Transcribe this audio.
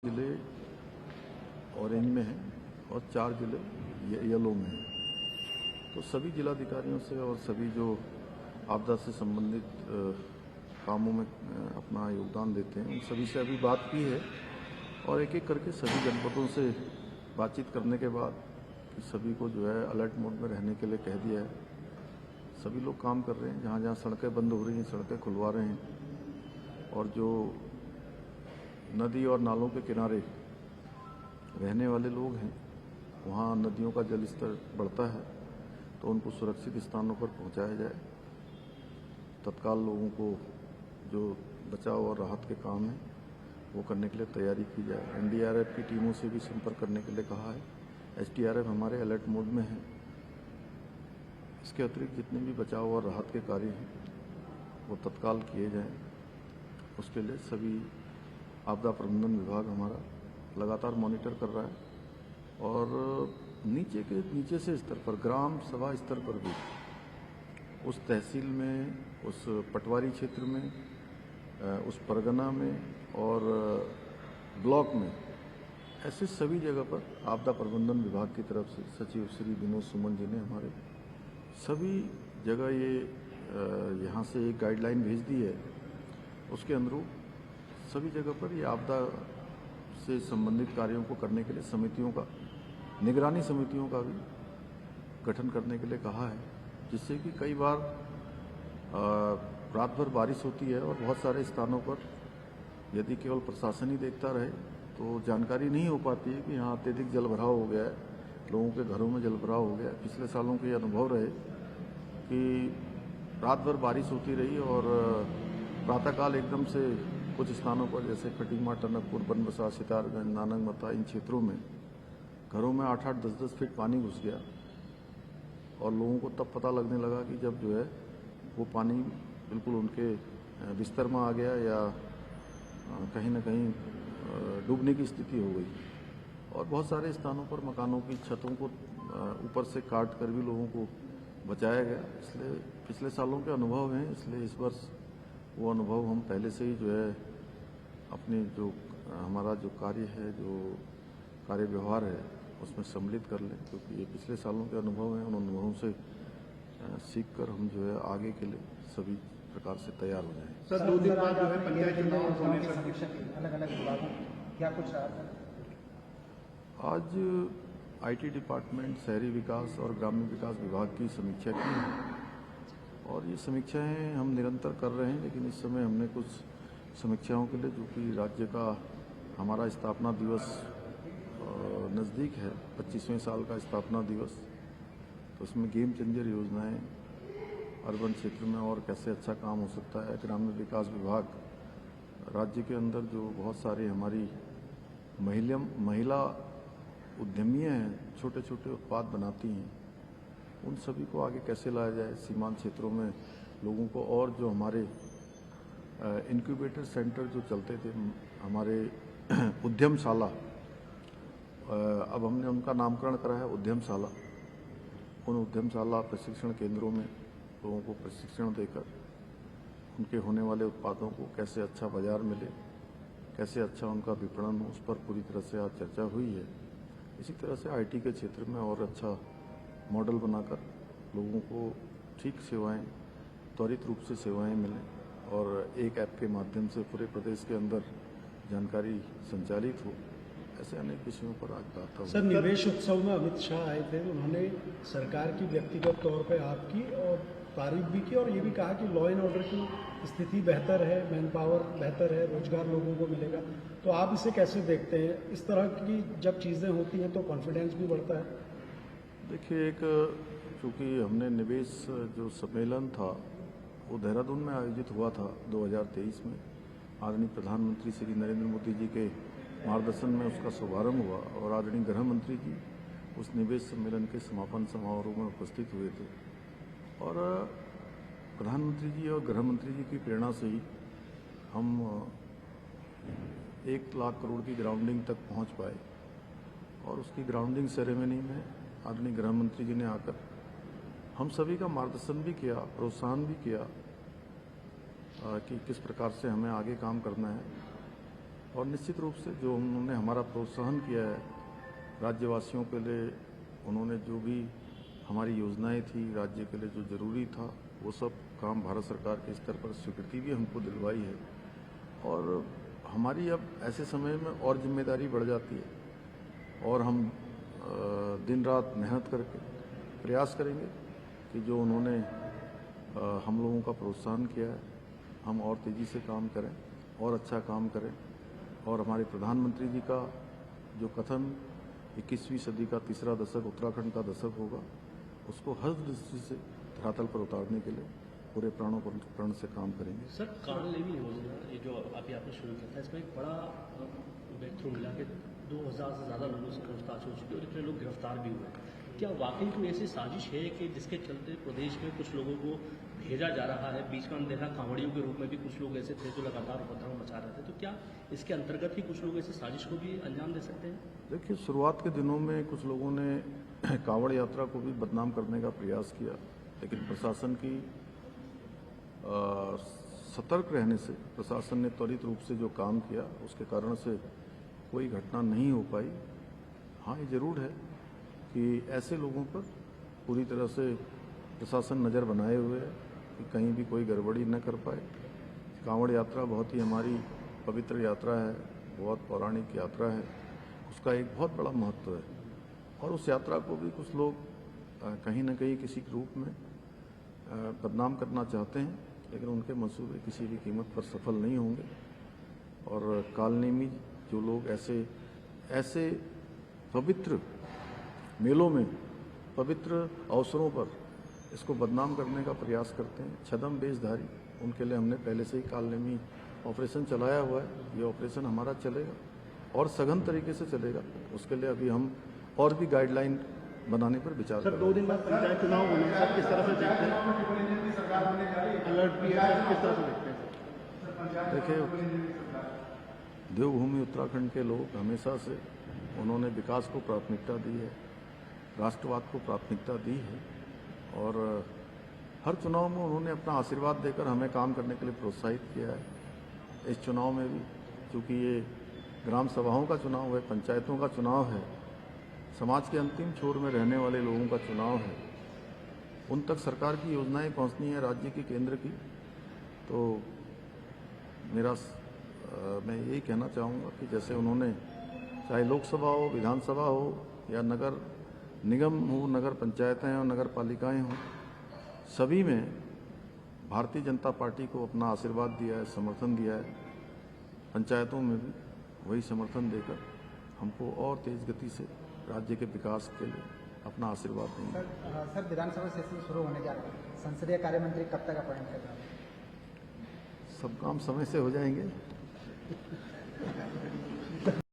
जिले ऑरेंज में हैं और 4 जिले येलो में हैं। तो सभी जिलाधिकारियों से और सभी जो आपदा से संबंधित कामों में अपना योगदान देते हैं उन सभी से अभी बात की है और एक एक करके सभी जनपदों से बातचीत करने के बाद सभी को जो है अलर्ट मोड में रहने के लिए कह दिया है। सभी लोग काम कर रहे हैं, जहाँ जहाँ सड़कें बंद हो रही हैं सड़कें खुलवा रहे हैं और जो नदी और नालों के किनारे रहने वाले लोग हैं वहाँ नदियों का जल स्तर बढ़ता है तो उनको सुरक्षित स्थानों पर पहुँचाया जाए। तत्काल लोगों को जो बचाव और राहत के काम हैं वो करने के लिए तैयारी की जाए। एनडीआरएफ की टीमों से भी संपर्क करने के लिए कहा है। एसडीआरएफ हमारे अलर्ट मोड में है। इसके अतिरिक्त जितने भी बचाव और राहत के कार्य हैं वो तत्काल किए जाएं। उसके लिए सभी आपदा प्रबंधन विभाग हमारा लगातार मॉनिटर कर रहा है और नीचे से स्तर पर ग्राम सभा स्तर पर भी उस तहसील में, उस पटवारी क्षेत्र में, उस परगना में और ब्लॉक में ऐसे सभी जगह पर आपदा प्रबंधन विभाग की तरफ से सचिव श्री विनोद सुमन जी ने हमारे सभी जगह ये यहाँ से एक गाइडलाइन भेज दी है। उसके अनुरूप सभी जगह पर ये आपदा से संबंधित कार्यों को करने के लिए समितियों का, निगरानी समितियों का भी गठन करने के लिए कहा है, जिससे कि कई बार रात भर बारिश होती है और बहुत सारे स्थानों पर यदि केवल प्रशासन ही देखता रहे तो जानकारी नहीं हो पाती है कि यहाँ अत्यधिक जल भराव हो गया है, लोगों के घरों में जल भराव हो गया है। पिछले सालों के अनुभव रहे कि रात भर बारिश होती रही और प्रातःकाल एकदम से कुछ स्थानों पर जैसे खटीमा, टनकपुर, बनबसा, सितारगंज, नानकमता, इन क्षेत्रों में घरों में 8-8, 10-10 फीट पानी घुस गया और लोगों को तब पता लगने लगा कि जब जो है वो पानी बिल्कुल उनके बिस्तर में आ गया या कहीं ना कहीं डूबने की स्थिति हो गई। और बहुत सारे स्थानों पर मकानों की छतों को ऊपर से काट कर भी लोगों को बचाया गया। इसलिए पिछले सालों के अनुभव हैं, इसलिए इस वर्ष वो अनुभव हम पहले से ही जो है अपने जो हमारा जो कार्य है, जो कार्य व्यवहार है उसमें सम्मिलित कर लें, क्योंकि ये पिछले सालों के अनुभव हैं। उन अनुभवों से सीख कर हम जो है आगे के लिए सभी प्रकार से तैयार हो जाएं। सर 2 दिन बाद जो है पंचायत चुनाव होने की समीक्षा की अलग-अलग विभागों क्या कुछ रहा था? आज आईटी डिपार्टमेंट, शहरी विकास और ग्रामीण विकास विभाग की समीक्षा की है और ये समीक्षाएं हम निरंतर कर रहे हैं। लेकिन इस समय हमने कुछ समीक्षाओं के लिए, जो कि राज्य का हमारा स्थापना दिवस नज़दीक है, 25वें साल का स्थापना दिवस, तो उसमें गेम चेंजर योजनाएं अर्बन क्षेत्र में और कैसे अच्छा काम हो सकता है। ग्रामीण विकास विभाग राज्य के अंदर जो बहुत सारी हमारी महिला उद्यमियाँ हैं, छोटे छोटे उत्पाद बनाती हैं, उन सभी को आगे कैसे लाया जाए। सीमांत क्षेत्रों में लोगों को, और जो हमारे इंक्यूबेटर सेंटर जो चलते थे हमारे उद्यमशाला, अब हमने उनका नामकरण करा है उद्यमशाला। उन उद्यमशाला प्रशिक्षण केंद्रों में लोगों को प्रशिक्षण देकर उनके होने वाले उत्पादों को कैसे अच्छा बाजार मिले, कैसे अच्छा उनका विपणन हो, उस पर पूरी तरह से आज चर्चा हुई है। इसी तरह से आईटी के क्षेत्र में और अच्छा मॉडल बनाकर लोगों को ठीक सेवाएं, त्वरित रूप से सेवाएं मिलें और एक ऐप के माध्यम से पूरे प्रदेश के अंदर जानकारी संचालित हो, ऐसे अनेक विषयों पर आज बात हुई। सर, निवेश उत्सव में अमित शाह आए थे, उन्होंने सरकार की व्यक्तिगत तौर पे आपकी और तारीफ भी की और ये भी कहा कि लॉ एंड ऑर्डर की स्थिति बेहतर है, मैन पावर बेहतर है, रोजगार लोगों को मिलेगा। तो आप इसे कैसे देखते हैं? इस तरह की जब चीज़ें होती हैं तो कॉन्फिडेंस भी बढ़ता है। देखिए, एक चूँकि हमने निवेश जो सम्मेलन था वो देहरादून में आयोजित हुआ था 2023 में, आदरणीय प्रधानमंत्री श्री नरेंद्र मोदी जी के मार्गदर्शन में उसका शुभारंभ हुआ और आदरणीय गृह मंत्री जी उस निवेश सम्मेलन के समापन समारोह में उपस्थित हुए थे। और प्रधानमंत्री जी और गृह मंत्री जी की प्रेरणा से ही हम 1 लाख करोड़ की ग्राउंडिंग तक पहुंच पाए और उसकी ग्राउंडिंग सेरेमनी में आदरणीय गृह मंत्री जी ने आकर हम सभी का मार्गदर्शन भी किया, प्रोत्साहन भी किया कि किस प्रकार से हमें आगे काम करना है। और निश्चित रूप से जो उन्होंने हमारा प्रोत्साहन किया है राज्यवासियों के लिए, उन्होंने जो भी हमारी योजनाएं थी राज्य के लिए जो जरूरी था वो सब काम भारत सरकार के स्तर पर स्वीकृति भी हमको दिलवाई है। और हमारी अब ऐसे समय में और जिम्मेदारी बढ़ जाती है और हम दिन रात मेहनत करके प्रयास करेंगे कि जो उन्होंने हम लोगों का प्रोत्साहन किया है हम और तेज़ी से काम करें और अच्छा काम करें। और हमारे प्रधानमंत्री जी का जो कथन 21वीं सदी का तीसरा दशक उत्तराखंड का दशक होगा, उसको हर दृष्टि से धरातल पर उतारने के लिए पूरे प्राणों प्रण से काम करेंगे। सर, कालनेमी योजना ये जो अभी आपने शुरू किया था, इसमें एक बड़ा ब्रेक थ्रू मिला कि 2000 से ज़्यादा लोगों से पूछताछ हो चुकी है और इतने लोग गिरफ्तार भी हुए। क्या वाकई कोई ऐसी साजिश है कि जिसके चलते प्रदेश में कुछ लोगों को भेजा जा रहा है? बीच में हम देखा कांवड़ियों के रूप में भी कुछ लोग ऐसे थे जो लगातार उपद्रव मचा रहे थे, तो क्या इसके अंतर्गत ही कुछ लोग ऐसी साजिश को भी अंजाम दे सकते हैं? देखिए, शुरुआत के दिनों में कुछ लोगों ने कांवड़ यात्रा को भी बदनाम करने का प्रयास किया, लेकिन प्रशासन की सतर्क रहने से प्रशासन ने त्वरित रूप से जो काम किया उसके कारण से कोई घटना नहीं हो पाई। हाँ, ये जरूर है कि ऐसे लोगों पर पूरी तरह से प्रशासन नज़र बनाए हुए है कि कहीं भी कोई गड़बड़ी न कर पाए। कांवड़ यात्रा बहुत ही हमारी पवित्र यात्रा है, बहुत पौराणिक यात्रा है, उसका एक बहुत बड़ा महत्व है और उस यात्रा को भी कुछ लोग कहीं न कहीं किसी रूप में बदनाम करना चाहते हैं, लेकिन उनके मंसूबे किसी भी कीमत पर सफल नहीं होंगे। और कालनेमी जो लोग ऐसे पवित्र मेलों में पवित्र अवसरों पर इसको बदनाम करने का प्रयास करते हैं, छदम वेशधारी, उनके लिए हमने पहले से ही कालनेमी ऑपरेशन चलाया हुआ है। ये ऑपरेशन हमारा चलेगा और सघन तरीके से चलेगा। उसके लिए अभी हम और भी गाइडलाइन बनाने पर विचार कर रहे हैं। 2 दिन बाद पंचायत चुनाव होने हैं, सर किस तरह से देखते हैं? अलर्ट भी है सर, किस तरह से देखते हैं? देखिए, देवभूमि उत्तराखंड के लोग हमेशा से उन्होंने विकास को प्राथमिकता दी है, राष्ट्रवाद को प्राथमिकता दी है और हर चुनाव में उन्होंने अपना आशीर्वाद देकर हमें काम करने के लिए प्रोत्साहित किया है। इस चुनाव में भी, क्योंकि ये ग्राम सभाओं का चुनाव है, पंचायतों का चुनाव है, समाज के अंतिम छोर में रहने वाले लोगों का चुनाव है, उन तक सरकार की योजनाएं पहुंचनी है राज्य की, केंद्र की। तो मैं यही कहना चाहूँगा कि जैसे उन्होंने चाहे लोकसभा हो, विधानसभा हो या नगर निगम हो, नगर पंचायतें हो, नगर पालिकाएँ हों, सभी में भारतीय जनता पार्टी को अपना आशीर्वाद दिया है, समर्थन दिया है। पंचायतों में भी वही समर्थन देकर हमको और तेज गति से राज्य के विकास के लिए अपना आशीर्वाद देंगे। सर विधानसभा सेशन शुरू होने जा रहा है, संसदीय कार्य मंत्री कब तक अपॉइंट कर रहा है? सब काम समय से हो जाएंगे।